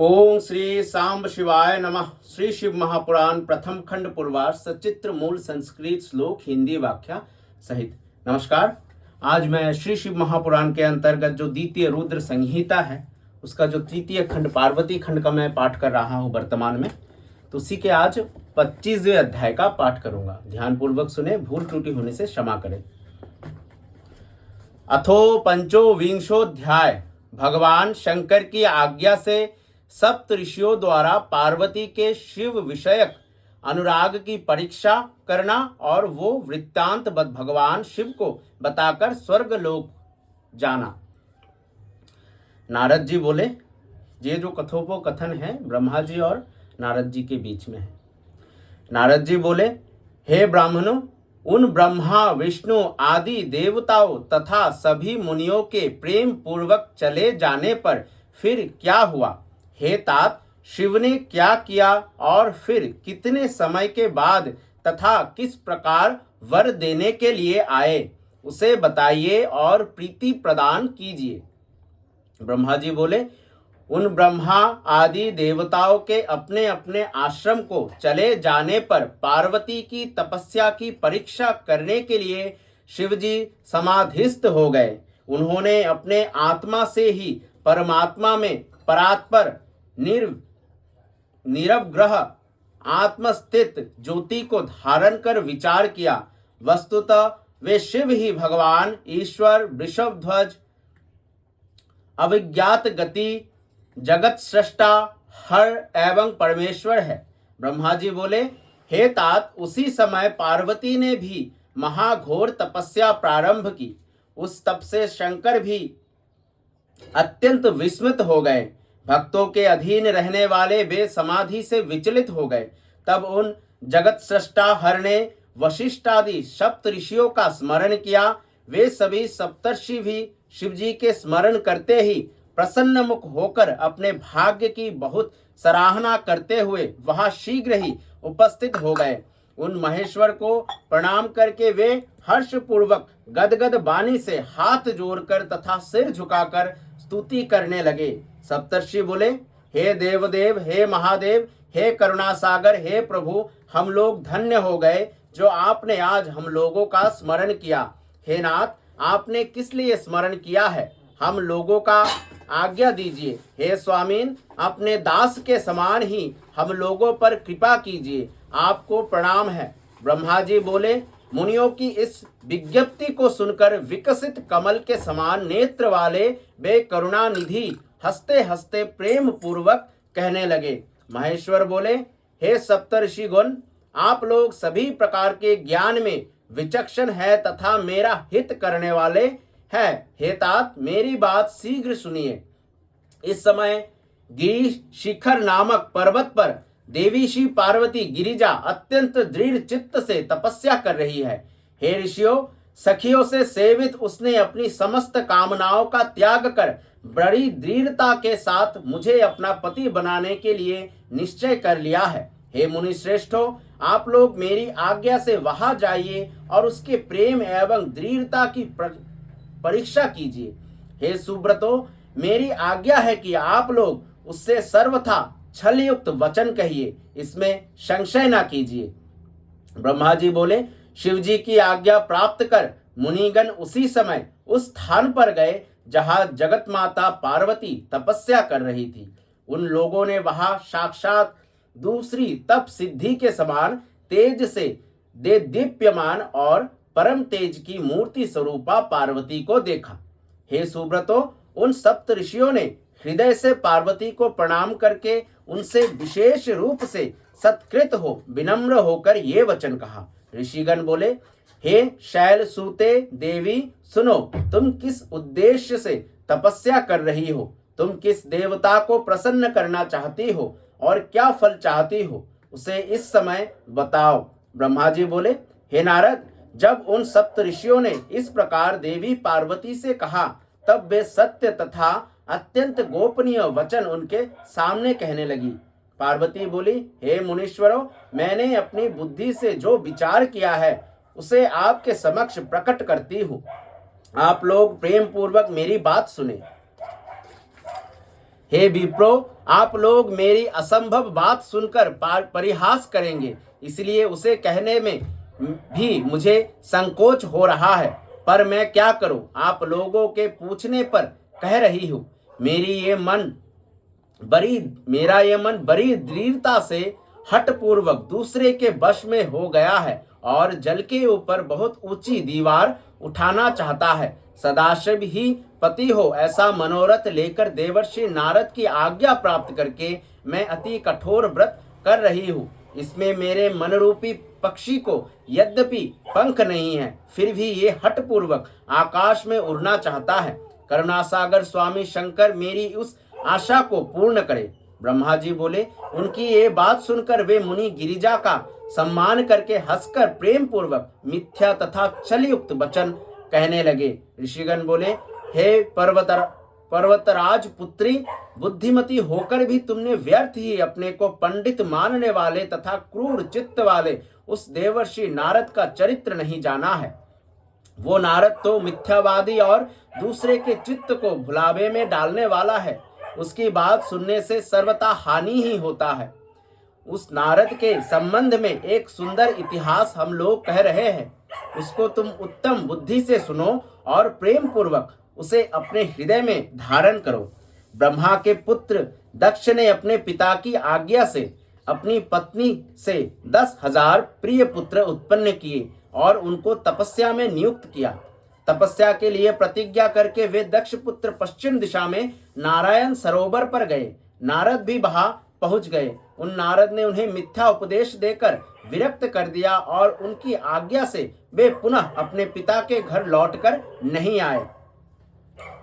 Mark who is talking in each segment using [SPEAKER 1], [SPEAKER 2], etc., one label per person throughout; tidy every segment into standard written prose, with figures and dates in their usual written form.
[SPEAKER 1] ओम श्री सांब शिवाय नमः। श्री शिव महापुराण प्रथम खंड पूर्वार्ध सचित्र मूल संस्कृत श्लोक हिंदी व्याख्या सहित। नमस्कार। आज मैं श्री शिव महापुराण के अंतर्गत जो द्वितीय रुद्र संहिता है उसका जो तृतीय खंड पार्वती खंड का मैं पाठ कर रहा हूँ वर्तमान में। तो उसी के आज 25वें अध्याय का पाठ करूंगा। ध्यानपूर्वक सुने, भूल त्रुटि होने से क्षमा करें। अथो पंचोविंशोऽध्याय। भगवान शंकर की आज्ञा से सप्त ऋषियों द्वारा पार्वती के शिव विषयक अनुराग की परीक्षा करना और वो वृत्तांत भगवान शिव को बताकर स्वर्ग लोक जाना। नारद जी बोले, ये जो कथोपकथन है ब्रह्मा जी और नारद जी के बीच में है। नारद जी बोले, हे ब्राह्मणों, उन ब्रह्मा विष्णु आदि देवताओं तथा सभी मुनियों के प्रेम पूर्वक चले जाने पर फिर क्या हुआ? हे तात, शिव ने क्या किया और फिर कितने समय के बाद तथा किस प्रकार वर देने के लिए आए, उसे बताइए और प्रीति प्रदान कीजिए। ब्रह्मा जी बोले, उन ब्रह्मा आदि देवताओं के अपने अपने आश्रम को चले जाने पर पार्वती की तपस्या की परीक्षा करने के लिए शिवजी समाधिस्थ हो गए। उन्होंने अपने आत्मा से ही परमात्मा में परात्पर निरवग्रह आत्मस्थित ज्योति को धारण कर विचार किया। वस्तुतः वे शिव ही भगवान ईश्वर वृषभध्वज अविज्ञात गति जगत सृष्टा हर एवं परमेश्वर है। ब्रह्मा जी बोले, हे तात, उसी समय पार्वती ने भी महाघोर तपस्या प्रारंभ की। उस तप से शंकर भी अत्यंत विस्मित हो गए। भक्तों के अधीन रहने वाले वे समाधि से विचलित हो गए। तब उन जगत सृष्टा हर ने वशिष्ठ आदि सप्त ऋषियों का स्मरण किया। वे सभी सप्तर्षि भी शिवजी के स्मरण करते ही प्रसन्न मुख होकर अपने भाग्य की बहुत सराहना करते हुए वहां शीघ्र ही उपस्थित हो गए। उन महेश्वर को प्रणाम करके वे हर्षपूर्वक गदगद वाणी से हाथ जोड़कर तथा सिर झुकाकर स्तुति करने लगे। सप्तर्षि बोले, हे देवदेव, हे महादेव, हे करुणा सागर, हे प्रभु, हम लोग धन्य हो गए जो आपने आज हम लोगों का स्मरण किया। हे नाथ, आपने किस लिए स्मरण किया है, हम लोगों का आज्ञा दीजिए। हे स्वामीन, अपने दास के समान ही हम लोगों पर कृपा कीजिए, आपको प्रणाम है। ब्रह्मा जी बोले, मुनियों की इस विज्ञप्ति को सुनकर विकसित कमल के समान नेत्र वाले वे करुणा निधि हंसते हंसते प्रेम पूर्वक कहने लगे। महेश्वर बोले, हे सप्तर्षिगण, आप लोग सभी प्रकार के ज्ञान में विचक्षण है तथा मेरा हित करने वाले हैं। हे तात, मेरी बात शीघ्र सुनिए। इस समय गिरी शिखर नामक पर्वत पर देवी श्री पार्वती गिरिजा अत्यंत दृढ़ चित्त से तपस्या कर रही है। हे ऋषियों, सखियों से सेवित उसने अपनी समस्त कामनाओं का त्याग कर बड़ी दृढ़ता के साथ मुझे अपना पति बनाने के लिए निश्चय कर लिया है। हे मुनि श्रेष्ठों, आप लोग मेरी आज्ञा से वहां जाइए और उसके प्रेम एवं दृढ़ता की परीक्षा कीजिए। हे सुब्रतो, मेरी आज्ञा है कि आप लोग उससे सर्वथा छलयुक्त वचन कहिए, इसमें संशय ना कीजिए। ब्रह्मा जी बोले, शिवजी की आज्ञा प्राप्त कर मुनिगण उसी समय उस स्थान पर गए जहां जगत माता पार्वती तपस्या कर रही थी। उन लोगों ने वहां साक्षात दूसरी तप सिद्धि के समान तेज से दीप्यमान और परम तेज की मूर्ति स्वरूपा पार्वती को देखा। हे सुब्रतो, उन सप्त ऋषियों ने हृदय से पार्वती को प्रणाम करके उनसे विशेष रूप से सत्कृत हो विनम्र होकर ये वचन कहा। ऋषिगण बोले, हे शैल सूते देवी, सुनो, तुम किस उद्देश्य से तपस्या कर रही हो? तुम किस देवता को प्रसन्न करना चाहती हो और क्या फल चाहती हो, उसे इस समय बताओ। ब्रह्मा जी बोले, हे नारद, जब उन सप्त ऋषियों ने इस प्रकार देवी पार्वती से कहा तब वे सत्य तथा अत्यंत गोपनीय वचन उनके सामने कहने लगी। पार्वती बोली, हे मुनीश्वरों, मैंने अपनी बुद्धि से जो विचार किया है उसे आपके समक्ष प्रकट करती हूँ। आप लोग प्रेम पूर्वक मेरी बात सुने। हे विप्रो, आप लोग मेरी असंभव बात सुनकर परिहास करेंगे, इसलिए उसे कहने में भी मुझे संकोच हो रहा है, पर मैं क्या करूं, आप लोगों के पूछने पर कह रही हूं। मेरा ये मन बड़ी दृढ़ता से हठपूर्वक दूसरे के वश में हो गया है और जल के ऊपर बहुत ऊंची दीवार उठाना चाहता है। सदाशिव ही पति हो ऐसा मनोरथ लेकर देवर्षि नारद की आज्ञा प्राप्त करके मैं अति कठोर व्रत कर रही हूँ। इसमें मेरे मनरूपी पक्षी को यद्यपि पंख नहीं है, फिर भी ये हठपूर्वक आकाश में उड़ना चाहता है। करुणासागर स्वामी शंकर मेरी उस आशा को पूर्ण करे। ब्रह्मा जी बोले, उनकी ये बात सुनकर वे मुनि गिरिजा का सम्मान करके हंसकर प्रेम पूर्वक मिथ्या तथा छलयुक्त वचन कहने लगे। ऋषिगण बोले, हे पर्वतराज पुत्री, बुद्धिमती होकर भी तुमने व्यर्थ ही अपने को पंडित मानने वाले तथा क्रूर चित्त वाले उस देवर्षि नारद का चरित्र नहीं जाना है। वो नारद तो मिथ्यावादी और दूसरे के चित्त को भुलावे में डालने वाला है। उसकी बात सुनने से सर्वथा हानि ही होता है। उस नारद के संबंध में एक सुंदर इतिहास हम लोग कह रहे हैं, उसको तुम उत्तम बुद्धि से सुनो और प्रेम पूर्वक उसे अपने हृदय में धारण करो। ब्रह्मा के पुत्र दक्ष ने अपने पिता की आज्ञा से अपनी पत्नी से 10,000 प्रिय पुत्र उत्पन्न किए और उनको तपस्या में नियुक्त किया। तपस्या के लिए प्रतिज्ञा करके वे दक्ष पुत्र पश्चिम दिशा में नारायण सरोवर पर गए। नारद भी वहां पहुंच गए। उन नारद ने उन्हें मिथ्या उपदेश देकर विरक्त कर दिया और उनकी आज्ञा से वे पुनः अपने पिता के घर लौटकर नहीं आए।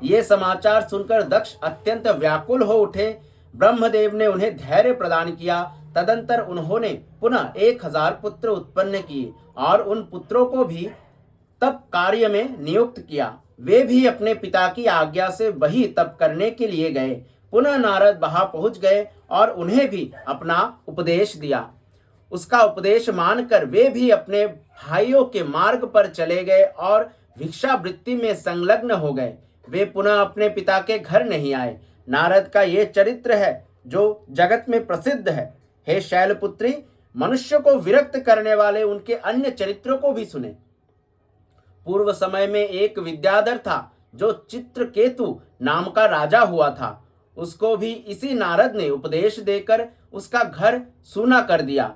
[SPEAKER 1] ये समाचार सुनकर दक्ष अत्यंत व्याकुल हो उठे। ब्रह्मदेव ने उन्हें धैर्य प्रदान किया। तदंतर उन्होंने पुनः 1,000 पुत्र उत्पन्न किए और उन पुत्रों को भी तप कार्य में नियुक्त किया। वे भी अपने पिता की आज्ञा से वही तप करने के लिए गए। पुनः नारद वहां पहुंच गए और उन्हें भी अपना उपदेश दिया। उसका उपदेश मानकर वे भी अपने भाइयों के मार्ग पर चले गए और भिक्षावृत्ति में संलग्न हो गए। वे पुनः अपने पिता के घर नहीं आए। नारद का ये चरित्र है जो जगत में प्रसिद्ध है। हे शैलपुत्री, मनुष्य को विरक्त करने वाले उनके अन्य चरित्रों को भी सुने। पूर्व समय में एक विद्याधर था जो चित्रकेतु नाम का राजा हुआ था। उसको भी इसी नारद ने उपदेश देकर उसका घर सूना कर दिया।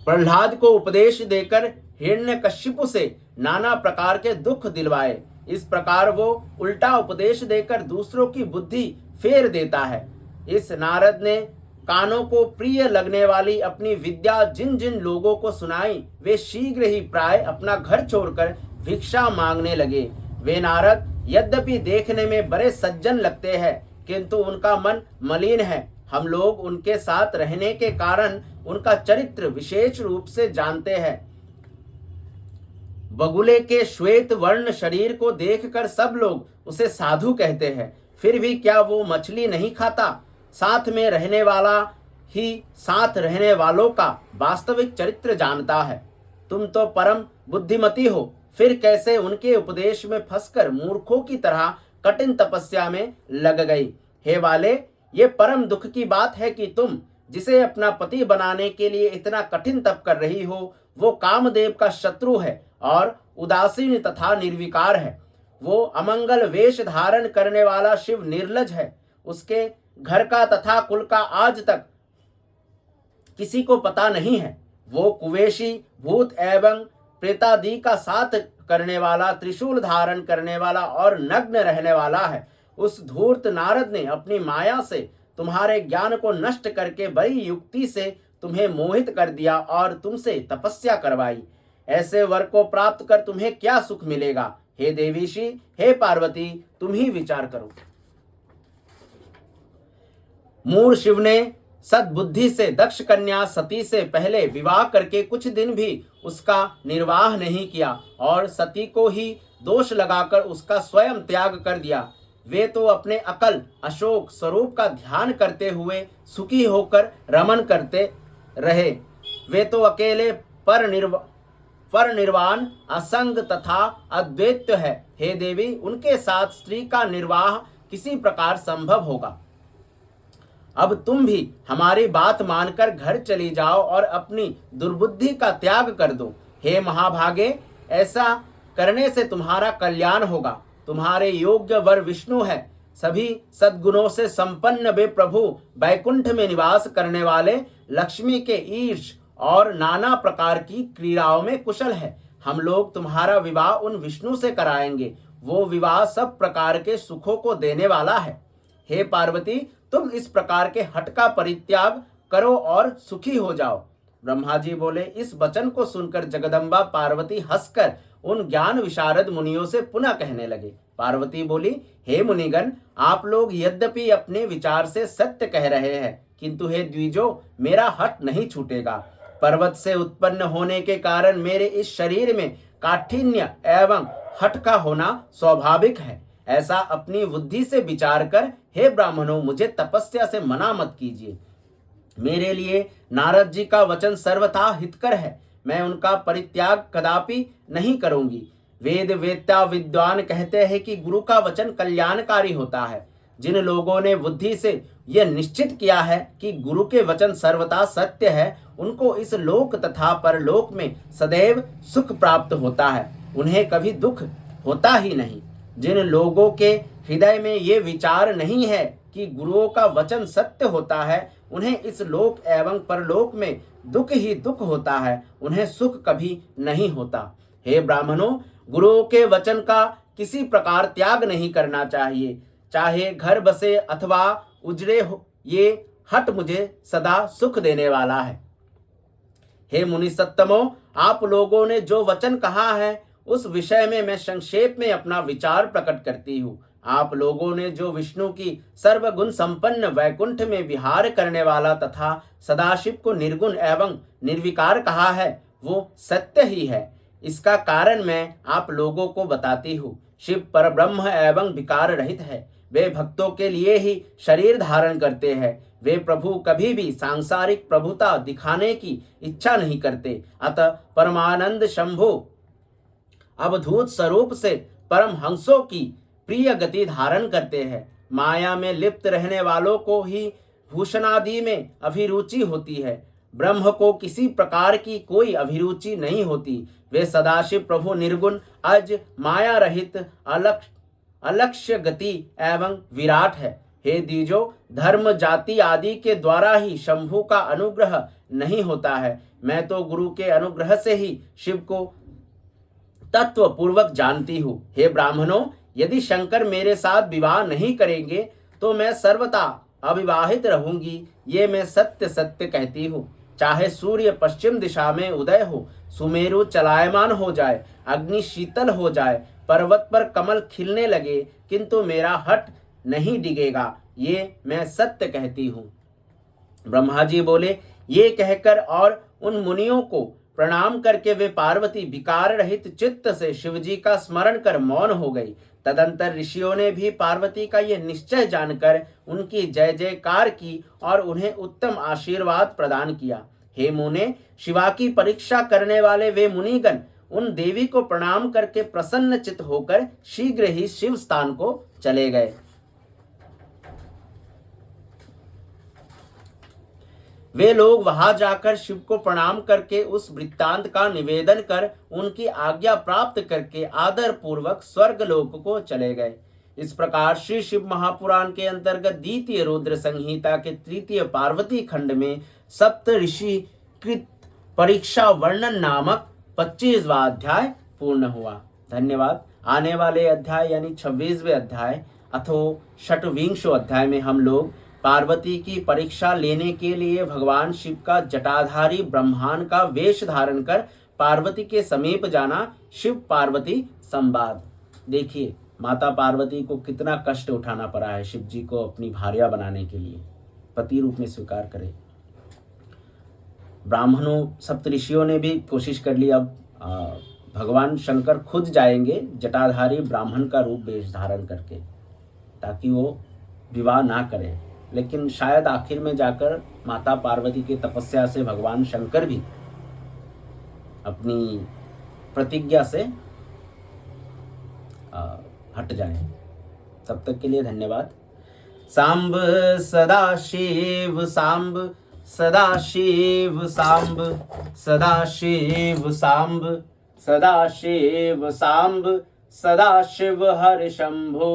[SPEAKER 1] प्रहलाद को उपदेश देकर हिरण्यकशिपु से नाना प्रकार के दुख दिलवाए। इस प्रकार वो उल्टा उपदेश देकर दूसरों की बुद्धि फेर देता है। इस नारद ने कानों को प्रिय लगने वाली अपनी विद्या जिन जिन लोगों को सुनाई, वे शीघ्र ही प्राय अपना घर छोड़कर भिक्षा मांगने लगे। वे नारद यद्यपि देखने में बड़े सज्जन लगते हैं, किंतु उनका मन मलिन है। हम लोग उनके साथ रहने के कारण उनका चरित्र विशेष रूप से जानते हैं। बगुले के श्वेत वर्ण शरीर को देखकर सब लोग उसे साधु कहते हैं। फिर भी क्या वो मछली नहीं खाता? साथ में रहने वाला ही साथ रहने वालों का वास्तविक चरित्र जानता है। तुम तो परम बुद्धिमती हो, फिर कैसे उनके उपदेश में फंसकर मूर्खों की तरह कठिन तपस्या में लग गई? हे वाले, ये परम दुख की बात है कि तुम जिसे अपना पति बनाने के लिए इतना कठिन तप कर रही हो, वो कामदेव का शत्रु है और उदासीन तथा निर्विकार है। वो अमंगल वेश धारण करने वाला शिव निर्लज है। उसके घर का तथा कुल का आज तक किसी को पता नहीं है। वो कुवेशी, भूत एवं प्रेतादि का साथ करने वाला, त्रिशूल धारण करने वाला और नग्न रहने वाला है। उस धूर्त नारद ने अपनी माया से तुम्हारे ज्ञान को नष्ट करके बड़ी युक्ति से तुम्हें मोहित कर दिया और तुमसे तपस्या करवाई। ऐसे वर को प्राप्त कर तुम्हें क्या सुख मिलेगा? हे देवीशी, हे पार्वती, तुम ही विचार करो। मूर शिव ने सद्बुद्धि से दक्ष कन्या सती से पहले विवाह करके कुछ दिन भी उसका निर्वाह नहीं किया और सती को ही दोष लगाकर उसका स्वयं त्याग कर दिया। वे तो अपने अकल अशोक स्वरूप का ध्यान करते हुए सुखी होकर रमन करते रहे। वे तो अकेले पर निर्वाण असंग तथा अद्वैत है। हे देवी, उनके साथ स्त्री का निर्वाह किसी प्रकार संभव होगा। अब तुम भी हमारी बात मानकर घर चली जाओ और अपनी दुर्बुद्धि का त्याग कर दो। हे महाभागे, ऐसा करने से तुम्हारा कल्याण होगा। तुम्हारे योग्य वर विष्णु है। सभी सद्गुणों से संपन्न वे प्रभु बैकुंठ में निवास करने वाले लक्ष्मी के ईश और नाना प्रकार की क्रीड़ाओं में कुशल है। हम लोग तुम्हारा विवाह उन विष्णु से कराएंगे। वो विवाह सब प्रकार के सुखों को देने वाला है। हे पार्वती, तुम इस प्रकार के हठ का परित्याग करो और सुखी हो जाओ। ब्रह्मा जी बोले। इस वचन को सुनकर जगदम्बा पार्वती हंसकर उन ज्ञान विशारद मुनियों से पुनः कहने लगे। पार्वती बोली, हे मुनिगण, आप लोग यद्यपि अपने विचार से सत्य कह रहे हैं, किंतु हे द्विजो, मेरा हठ नहीं छूटेगा। पर्वत से उत्पन्न होने के कारण मेरे इस शरीर में काठिन्य एवं हठ का होना स्वाभाविक है। ऐसा अपनी बुद्धि से विचार कर हे ब्राह्मणों, मुझे तपस्या से मना मत कीजिए। मेरे लिए नारद जी का वचन सर्वथा हितकर है। मैं उनका परित्याग कदापि नहीं करूंगी। वेद वेत्ता विद्वान कहते हैं कि गुरु का वचन कल्याणकारी होता है। जिन लोगों ने बुद्धि से यह निश्चित किया है कि गुरु के वचन सर्वथा सत्य है, उनको इस लोक तथा परलोक में सदैव सुख प्राप्त होता है। उन्हें कभी दुख होता ही नहीं। जिन लोगों के हृदय में ये विचार नहीं है कि गुरुओं का वचन सत्य होता है, उन्हें इस लोक एवं परलोक में दुख ही दुख होता है, उन्हें सुख कभी नहीं होता। हे ब्राह्मणों, गुरुओं के वचन का किसी प्रकार त्याग नहीं करना चाहिए, चाहे घर बसे अथवा उजड़े हो। ये हट मुझे सदा सुख देने वाला है। हे मुनि सत्तमो, आप लोगों ने जो वचन कहा है उस विषय में मैं संक्षेप में अपना विचार प्रकट करती हूँ। आप लोगों ने जो विष्णु की सर्वगुण संपन्न वैकुंठ में विहार करने वाला तथा सदाशिव को निर्गुण एवं निर्विकार कहा है, वो सत्य ही है। इसका कारण मैं आप लोगों को बताती हूँ। शिव परब्रह्म एवं विकार रहित है। वे भक्तों के लिए ही शरीर धारण करते हैं। वे प्रभु कभी भी सांसारिक प्रभुता दिखाने की इच्छा नहीं करते। अतः परमानंद शंभु अवधूत स्वरूप से परम हंसों की प्रिय गति धारण करते हैं। माया में लिप्त रहने वालों को ही भूषणादि में अभिरुचि होती है। ब्रह्म को किसी प्रकार की कोई अभिरुचि नहीं होती। वे सदाशिव प्रभु निर्गुण अज माया रहित अलक्ष्य गति एवं विराट है। हे द्विजो, धर्म जाति आदि के द्वारा ही शंभु का अनुग्रह नहीं होता है। मैं तो गुरु के अनुग्रह से ही शिव को तत्व पूर्वक जानती हूँ। हे ब्राह्मणों, यदि शंकर मेरे साथ विवाह नहीं करेंगे तो मैं सर्वथा अविवाहित रहूंगी। ये मैं सत्य सत्य कहती हूँ। चाहे सूर्य पश्चिम दिशा में उदय हो, सुमेरु चलायमान हो जाए, अग्नि शीतल हो जाए, पर्वत पर कमल खिलने लगे, किंतु मेरा हठ नहीं डिगेगा। ये मैं सत्य कहती हूँ। ब्रह्मा जी बोले। ये कहकर और उन मुनियों को प्रणाम करके वे पार्वती विकार रहित चित्त से शिवजी का स्मरण कर मौन हो गई। तदंतर ऋषियों ने भी पार्वती का यह निश्चय जानकर उनकी जय जयकार की और उन्हें उत्तम आशीर्वाद प्रदान किया। हे मुने, शिवा की परीक्षा करने वाले वे मुनिगण उन देवी को प्रणाम करके प्रसन्न चित्त होकर शीघ्र ही शिव स्थान को चले गए। वे लोग वहां जाकर शिव को प्रणाम करके उस वृत्तांत का निवेदन कर उनकी आज्ञा प्राप्त करके आदर पूर्वक स्वर्ग लोक को चले गए। इस प्रकार श्री शिव महापुराण के अंतर्गत द्वितीय रुद्र संहिता के तृतीय पार्वती खंड में सप्त ऋषि कृत परीक्षा वर्णन नामक 25वां अध्याय पूर्ण हुआ। धन्यवाद। आने वाले अध्याय यानी 26वें अध्याय अथवा षट्विंशो अध्याय में हम लोग पार्वती की परीक्षा लेने के लिए भगवान शिव का जटाधारी ब्रह्मांड का वेश धारण कर पार्वती के समीप जाना, शिव पार्वती संवाद। देखिए माता पार्वती को कितना कष्ट उठाना पड़ा है शिव जी को अपनी भार्या बनाने के लिए, पति रूप में स्वीकार करे। ब्राह्मणों सप्तऋषियों ने भी कोशिश कर ली। अब भगवान शंकर खुद जाएंगे जटाधारी ब्राह्मण का रूप वेश धारण करके, ताकि वो विवाह ना करे। लेकिन शायद आखिर में जाकर माता पार्वती की तपस्या से भगवान शंकर भी अपनी प्रतिज्ञा से हट जाए। तब तक के लिए धन्यवाद। सांब सदाशिव सांब सदाशिव सांब सदाशिव सांब सदाशिव सांब सदाशिव हर शंभो।